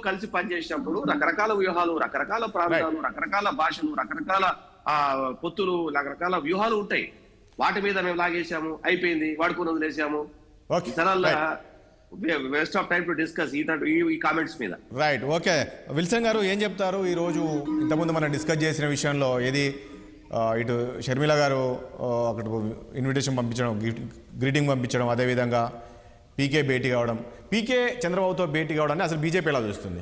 కలిసి పనిచేసినప్పుడు రకరకాల వ్యూహాలు, రకరకాల ప్రాంతాలు, రకరకాల భాషలు, రకరకాల పొత్తులు, రకరకాల వ్యూహాలు ఉంటాయి. వాటి మీద మేము లాగేసాము, అయిపోయింది, వాడుకుని వదిలేసాము. Waste of time to discuss ఈ కామెంట్స్ మీద. Right, okay. విల్సన్ గారు ఏం చెప్తారు? ఈ రోజు ఇంతకుముందు మనం డిస్కస్ చేసిన విషయంలో ఏది ఇటు షర్మిల గారు అక్కడ ఇన్విటేషన్ పంపించడం, గ్రీటింగ్ పంపించడం, అదేవిధంగా పీకే భేటీ కావడం, పీకే చంద్రబాబుతో భేటీ కావడాన్ని అసలు బీజేపీ ఎలా చూస్తుంది?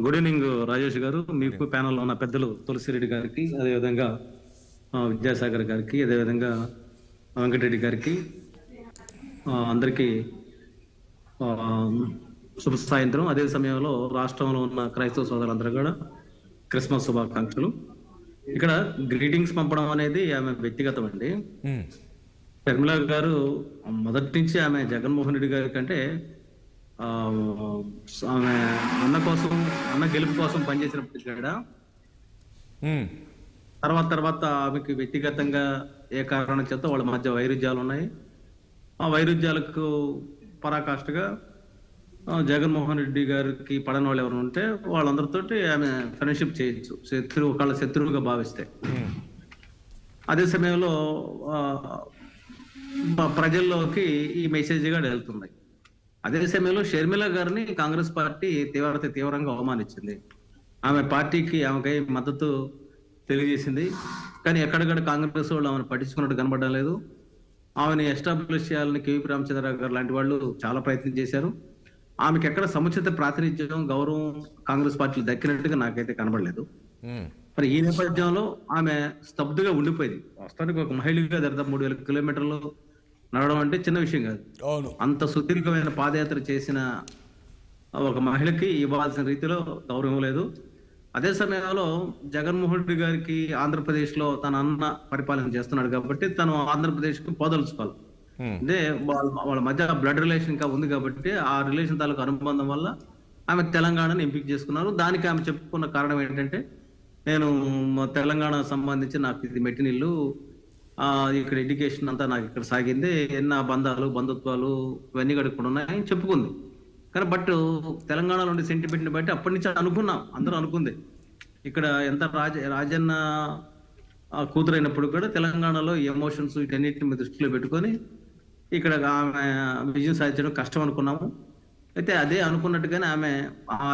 గుడ్ ఈవినింగ్ రాజేష్ గారు, మీకు ప్యానల్లో ఉన్న పెద్దలు తులసిరెడ్డి గారికి, అదేవిధంగా విద్యాసాగర్ గారికి, అదేవిధంగా వెంకటరెడ్డి గారికి, అందరికీ శుభ సాయంత్రం. అదే సమయంలో రాష్ట్రంలో ఉన్న క్రైస్తవ సోదరులందరూ కూడా క్రిస్మస్ శుభాకాంక్షలు. ఇక్కడ గ్రీటింగ్స్ పంపడం అనేది ఆమె వ్యక్తిగతం అండి. షర్మిల గారు మొదటి నుంచి ఆమె జగన్మోహన్ రెడ్డి గారి కంటే ఆమె అన్న గెలుపు కోసం పనిచేసినప్పటికీ కూడా తర్వాత ఆమెకి వ్యక్తిగతంగా ఏ కారణం చేత వాళ్ళ మధ్య వైరుధ్యాలు ఉన్నాయి. ఆ వైరుధ్యాలకు పరాకాష్ఠగా జగన్మోహన్ రెడ్డి గారికి పడని వాళ్ళు ఎవరు ఉంటే వాళ్ళందరితోటి ఆమె ఫ్రెండ్షిప్ చేయొచ్చు, ఒకళ్ళ శత్రువుగా భావిస్తే. అదే సమయంలో ప్రజల్లోకి ఈ మెసేజ్ గా వెళ్తుంది. అదే సమయంలో షర్మిల గారిని కాంగ్రెస్ పార్టీ తీవ్రంగా అవమానించింది. ఆమె పార్టీకి ఆమెకై మద్దతు తెలియజేసింది. కానీ ఎక్కడికక్కడ కాంగ్రెస్ వాళ్ళు ఆమెను పట్టించుకున్నట్టు కనబడడం లేదు. ఆమెను ఎస్టాబ్లిష్ చేయాలని కేవీ రామచంద్రరావు గారు లాంటి వాళ్ళు చాలా ప్రయత్నం చేశారు. ఆమెకి ఎక్కడ సముచిత ప్రాతినిధ్యం, గౌరవం కాంగ్రెస్ పార్టీలు దక్కినట్టుగా నాకైతే కనబడలేదు. మరి ఈ నేపథ్యంలో ఆమె స్తబ్దుగా ఉండిపోయింది. వాస్తవానికి ఒక మహిళగా దాదాపు 3000 కిలోమీటర్లు నడవడం అంటే చిన్న విషయం కాదు. అంత సుదీర్ఘమైన పాదయాత్ర చేసిన ఒక మహిళకి ఇవ్వాల్సిన రీతిలో గౌరవం లేదు. అదే సమయంలో జగన్మోహన్ రెడ్డి గారికి ఆంధ్రప్రదేశ్ లో తన అన్న పరిపాలన చేస్తున్నాడు కాబట్టి తను ఆంధ్రప్రదేశ్ కు పోదలుచుకోవాలి. అంటే వాళ్ళ మధ్య బ్లడ్ రిలేషన్ ఇంకా ఉంది కాబట్టి ఆ రిలేషన్ తాలూకు అనుబంధం వల్ల ఆమె తెలంగాణను ఎంపిక చేసుకున్నారు. దానికి ఆమె చెప్పుకున్న కారణం ఏంటంటే, నేను తెలంగాణ సంబంధించి నాకు ఇది మెట్టినిల్లు, ఇక్కడ ఎడ్యుకేషన్ అంతా నాకు ఇక్కడ సాగింది, ఎన్న బంధాలు, బంధుత్వాలు ఇవన్నీ కూడా ఇక్కడ ఉన్నాయని చెప్పుకుంది. కానీ బట్ తెలంగాణలో ఉండే సెంటిమెంట్ని బట్టి అప్పటి నుంచి అనుకున్నాం, అందరూ అనుకుంది. ఇక్కడ ఎంత రాజన్న కూతురైనప్పుడు కూడా తెలంగాణలో ఎమోషన్స్ వీటన్నిటిని దృష్టిలో పెట్టుకొని ఇక్కడ ఆమె విజయం సాధించడం కష్టం అనుకున్నాము. అయితే అదే అనుకున్నట్టుగానే ఆమె ఆ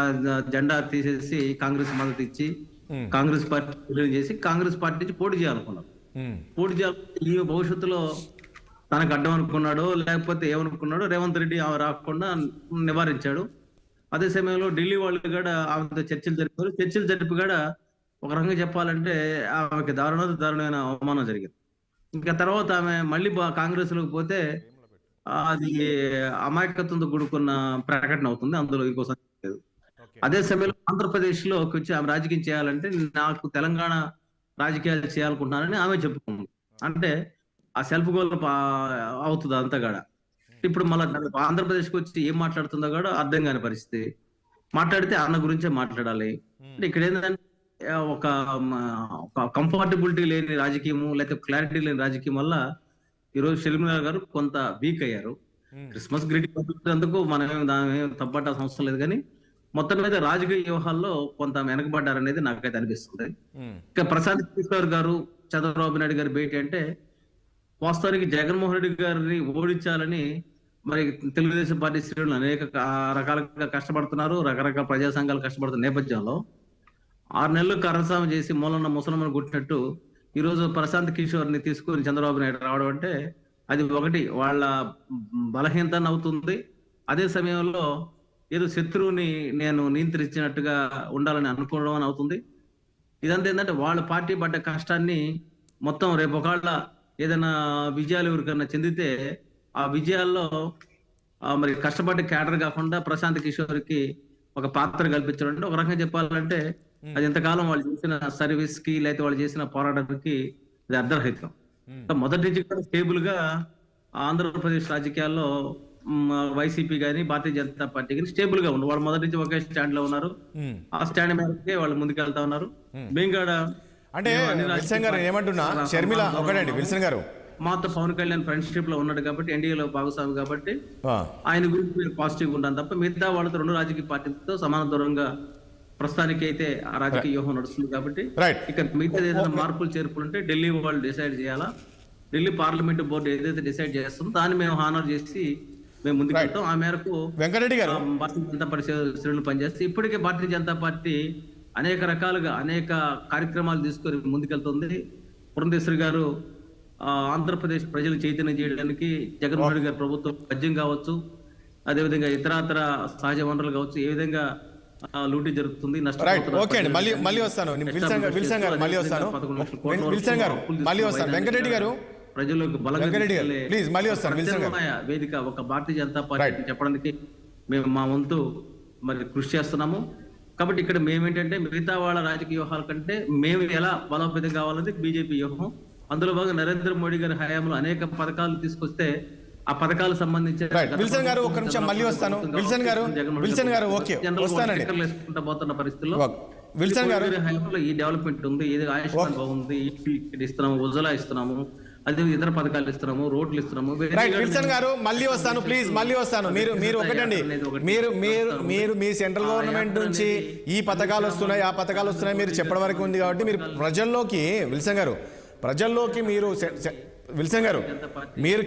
జెండా తీసేసి కాంగ్రెస్ మద్దతు ఇచ్చి కాంగ్రెస్ పార్టీ విలీనం చేసి కాంగ్రెస్ పార్టీ నుంచి పోటీ చేయాలనుకున్నారు. పోటీ చేయాలి, ఈ భవిష్యత్తులో తనకు అడ్డం అనుకున్నాడో లేకపోతే ఏమనుకున్నాడో రేవంత్ రెడ్డి ఆమె రాకుండా నివారించాడు. అదే సమయంలో ఢిల్లీ వాళ్ళు కూడా ఆమెతో చర్చలు జరిపి కూడా ఒక రకంగా చెప్పాలంటే ఆమెకి దారుణమైన అవమానం జరిగింది. ఇంకా తర్వాత ఆమె మళ్ళీ కాంగ్రెస్ లోకి పోతే అది అమాయకత్వంతో కూడుకున్న ప్రకటన అవుతుంది, అందులో ఇంకోసారి లేదు. అదే సమయంలో ఆంధ్రప్రదేశ్ లో వచ్చి ఆమె రాజకీయం చేయాలంటే నాకు తెలంగాణ రాజకీయాలు చేయాలనుకుంటున్నానని ఆమె చెప్పుకుంది. అంటే ఆ సెల్ఫ్ గోల్ అవుతుంది అంతా కూడా. ఇప్పుడు మళ్ళీ ఆంధ్రప్రదేశ్కి వచ్చి ఏం మాట్లాడుతుందో కూడా అర్థం కాని పరిస్థితి. మాట్లాడితే అన్న గురించే మాట్లాడాలి. అంటే ఇక్కడ ఏంటంటే ఒక కంఫర్టబిలిటీ లేని రాజకీయము, లేకపోతే క్లారిటీ లేని రాజకీయం వల్ల ఈరోజు షర్మిల గారు కొంత వీక్ అయ్యారు. క్రిస్మస్ గ్రీటింగ్ పంపించినందుకు మనం దాని తప్పట్టాల్సిన అవసరం లేదు, కానీ మొత్తం మీద రాజకీయ వ్యూహాల్లో కొంత వెనకబడ్డారనేది నాకైతే అనిపిస్తుంది. ఇక ప్రశాంత్ కిషోర్ గారు చంద్రబాబు నాయుడు గారి భేటీ అంటే వాస్తవానికి జగన్మోహన్ రెడ్డి గారిని ఓడించాలని మరి తెలుగుదేశం పార్టీ శ్రేణులు అనేక రకాలుగా కష్టపడుతున్నారు, రకరకాల ప్రజా సంఘాలు కష్టపడుతున్న నేపథ్యంలో 6 నెలలు కరసామ చేసి మూలన్న ముసలమ్మను కొట్టినట్టు ఈరోజు ప్రశాంత్ కిషోర్ ని తీసుకుని చంద్రబాబు నాయుడు రావడం అంటే అది ఒకటి వాళ్ళ బలహీనత అవుతుంది. అదే సమయంలో ఏదో శత్రువుని నేను నియంత్రించినట్టుగా ఉండాలని అనుకోవడం అని అవుతుంది. ఇదంతా ఏంటంటే వాళ్ళ పార్టీ పడ్డ కష్టాన్ని మొత్తం రేపు ఒకవేళ ఏదైనా విజయాలు ఎవరికన్నా చెందితే ఆ విజయాల్లో మరి కష్టపడ్డ క్యాడర్ కాకుండా ప్రశాంత్ కిషోర్ కి ఒక పాత్ర కల్పించడం అంటే ఒక రకంగా చెప్పాలంటే అది ఎంతకాలం వాళ్ళు చేసిన సర్వీస్ కి లేకపోతే వాళ్ళు చేసిన పోరాటానికి అది అర్ధరహితం. మొదటి నుంచి కూడా స్టేబుల్ గా ఆంధ్రప్రదేశ్ రాజకీయాల్లో వైసీపీ గానీ భారతీయ జనతా పార్టీ కానీ స్టేబుల్ గా ఉన్నారు. వాళ్ళు మొదటి నుంచి ఒకే స్టాండ్ లో ఉన్నారు. ఆ స్టాండ్ మేరకే వాళ్ళు ముందుకెళ్తా ఉన్నారు. మేము కూడా అంటే విల్సన్ గారు ఏమంటున్నా, షర్మిల ఒకటండి విల్సన్ గారు, మాతో పవన్ కళ్యాణ్ ఫ్రెండ్షిప్ లో ఉన్నాడు కాబట్టి, ఎన్డీఏలో భాగస్వామి కాబట్టి ఆయన గురించి మేము పాజిటివ్ గా ఉంటాం తప్ప మిగతా వాళ్ళతో రెండు రాజకీయ పార్టీలతో సమాన దూరంగా ప్రస్తుతానికి అయితే ఆ రాజకీయ వ్యూహం నడుస్తుంది కాబట్టి ఇక మిగతా ఏదైనా మార్పులు చేర్పులు ఉంటే ఢిల్లీ వాళ్ళు డిసైడ్ చేయాలా. ఢిల్లీ పార్లమెంట్ బోర్డు ఏదైతే డిసైడ్ చేస్తుందో దాన్ని మేము హానర్ చేసి మేము ముందుకు వెళ్తాం. ఆ మేరకు వెంకటరెడ్డి గారు భారతీయ జనతా పార్టీ శ్రేణులు పనిచేస్తే ఇప్పటికే భారతీయ జనతా పార్టీ అనేక రకాలుగా అనేక కార్యక్రమాలు తీసుకొని ముందుకెళ్తుంది. పురంధేశ్వరి గారు ఆంధ్రప్రదేశ్ ప్రజలు చైతన్యం చేయడానికి జగన్మోహన్ రెడ్డి గారి ప్రభుత్వం పద్యం కావచ్చు, అదేవిధంగా ఇతరాతర సహజ వనరులు కావచ్చు, ఏ విధంగా లూటీ జరుగుతుంది, ఓకే అండి, మళ్ళీ వస్తాను విల్సన్ గారు, మళ్ళీ వస్తాను విల్సన్ గారు, మళ్ళీ వస్తాను వెంకటరెడ్డి గారు, ప్రజలకు ప్లీజ్ మళ్ళీ వస్తాను విల్సన్ గారు. వేదిక ఒక భారతీయ జనతా పార్టీ చెప్పడానికి మేము మా వంతు మరి కృషి చేస్తున్నాము. కాబట్టి ఇక్కడ మేమేంటంటే మిగతా వాళ్ళ రాజకీయ వ్యూహాల కంటే మేము ఎలా బలోపేతం కావాలని బీజేపీ వ్యూహం. అందులో భాగంగా నరేంద్ర మోడీ గారి హయాంలో అనేక పథకాలు తీసుకొస్తే ఆ పథకాలకు సంబంధించి విల్సన్ గారు ఒక్క నిమిషం మళ్ళీ వస్తాను. విల్సన్ గారు ఓకే వస్తానండి. పోతున్న పరిస్థితుల్లో విల్సన్ గారు హయాంలో ఈ డెవలప్మెంట్ ఉంది, ఏది ఆయుష్మాన్ బాగుంది, ఇస్తున్నాము, ఉజ్వలా ఇస్తున్నాము, అదే ఇతర పథకాలు ఇస్తున్నాము, రోడ్లు ఇస్తున్నాము. విల్సన్ గారు మళ్ళీ వస్తాను, ప్లీజ్ మళ్ళీ వస్తాను. మీరు ఒకటండి, మీరు మీ సెంట్రల్ గవర్నమెంట్ నుంచి ఈ పథకాలు వస్తున్నాయి, ఆ పథకాలు వస్తున్నాయి మీరు చెప్పడం వరకు ఉంది కాబట్టి మీరు ప్రజల్లోకి విల్సన్ గారు మీరు